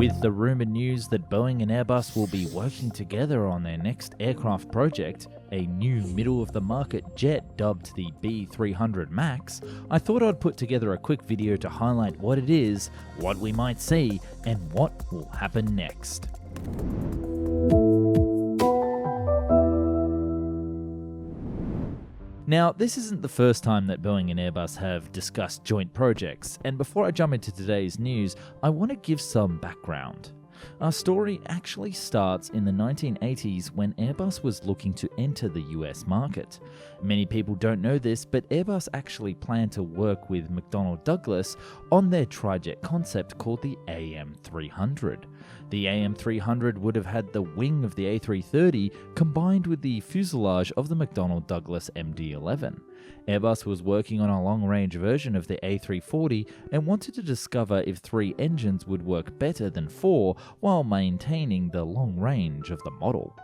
With the rumoured news that Boeing and Airbus will be working together on their next aircraft project, a new middle-of-the-market jet dubbed the B300 MAX, I thought I'd put together a quick video to highlight what it is, what we might see, and what will happen next. Now, this isn't the first time that Boeing and Airbus have discussed joint projects, and before I jump into today's news, I want to give some background. Our story actually starts in the 1980s when Airbus was looking to enter the US market. Many people don't know this, but Airbus actually planned to work with Mcdonnell Douglas on their trijet concept called the AM300. The AM300 would have had the wing of the A330 combined with the fuselage of the Mcdonnell Douglas MD-11. Airbus was working on a long-range version of the A340 and wanted to discover if 3 engines would work better than 4 while maintaining the long range of the model.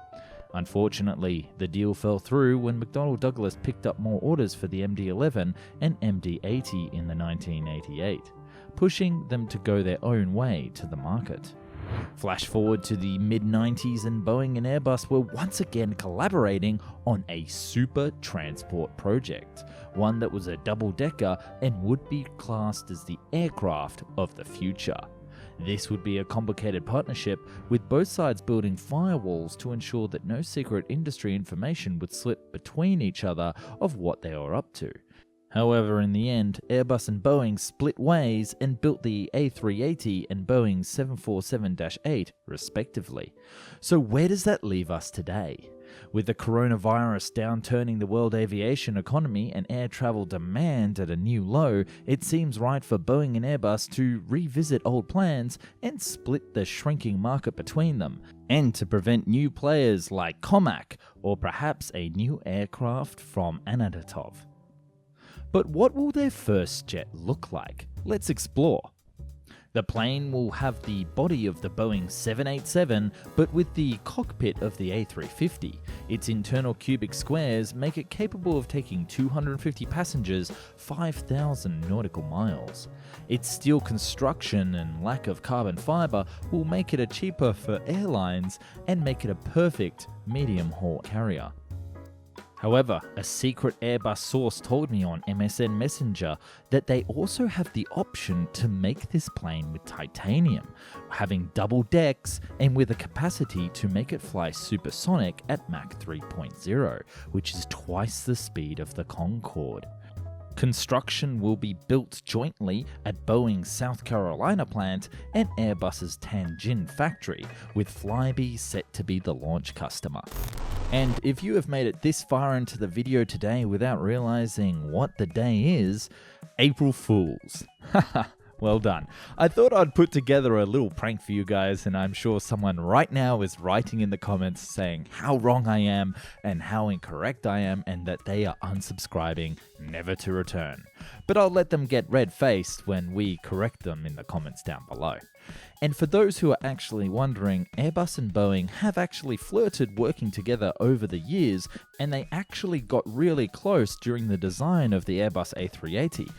Unfortunately, the deal fell through when McDonnell Douglas picked up more orders for the MD-11 and MD-80 in the 1988, pushing them to go their own way to the market. Flash forward to the mid-90s and Boeing and Airbus were once again collaborating on a super transport project, one that was a double-decker and would be classed as the aircraft of the future. This would be a complicated partnership, with both sides building firewalls to ensure that no secret industry information would slip between each other of what they were up to. However, in the end, Airbus and Boeing split ways and built the A380 and Boeing 747-8 respectively. So where does that leave us today? With the coronavirus downturning the world aviation economy and air travel demand at a new low, it seems right for Boeing and Airbus to revisit old plans and split the shrinking market between them, and to prevent new players like Comac or perhaps a new aircraft from Anadotov. But what will their first jet look like? Let's explore. The plane will have the body of the Boeing 787, but with the cockpit of the A350. Its internal cubic squares make it capable of taking 250 passengers 5,000 nautical miles. Its steel construction and lack of carbon fiber will make it cheaper for airlines and make it a perfect medium-haul carrier. However, a secret Airbus source told me on MSN Messenger that they also have the option to make this plane with titanium, having double decks and with a capacity to make it fly supersonic at Mach 3.0, which is twice the speed of the Concorde. Construction will be built jointly at Boeing's South Carolina plant and Airbus's Tianjin factory, with Flybe set to be the launch customer. And if you have made it this far into the video today without realizing what the day is, April Fools. Haha. Well done. I thought I'd put together a little prank for you guys, and I'm sure someone right now is writing in the comments saying how wrong I am and how incorrect I am and that they are unsubscribing, never to return. But I'll let them get red-faced when we correct them in the comments down below. And for those who are actually wondering, Airbus and Boeing have actually flirted working together over the years, and they actually got really close during the design of the Airbus A380.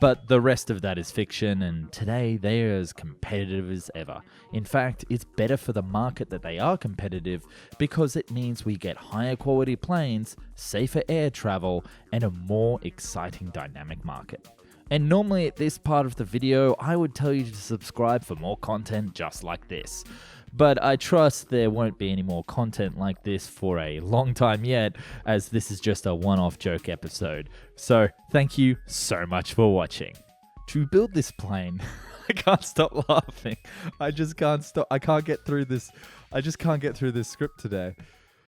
But the rest of that is fiction, and today they are as competitive as ever. In fact, it's better for the market that they are competitive because it means we get higher quality planes, safer air travel, and a more exciting dynamic market. And normally at this part of the video, I would tell you to subscribe for more content just like this. But I trust there won't be any more content like this for a long time yet, as this is just a one-off joke episode. So thank you so much for watching. To build this plane, I can't stop laughing. I just can't stop. I can't get through this. I just can't get through this script today.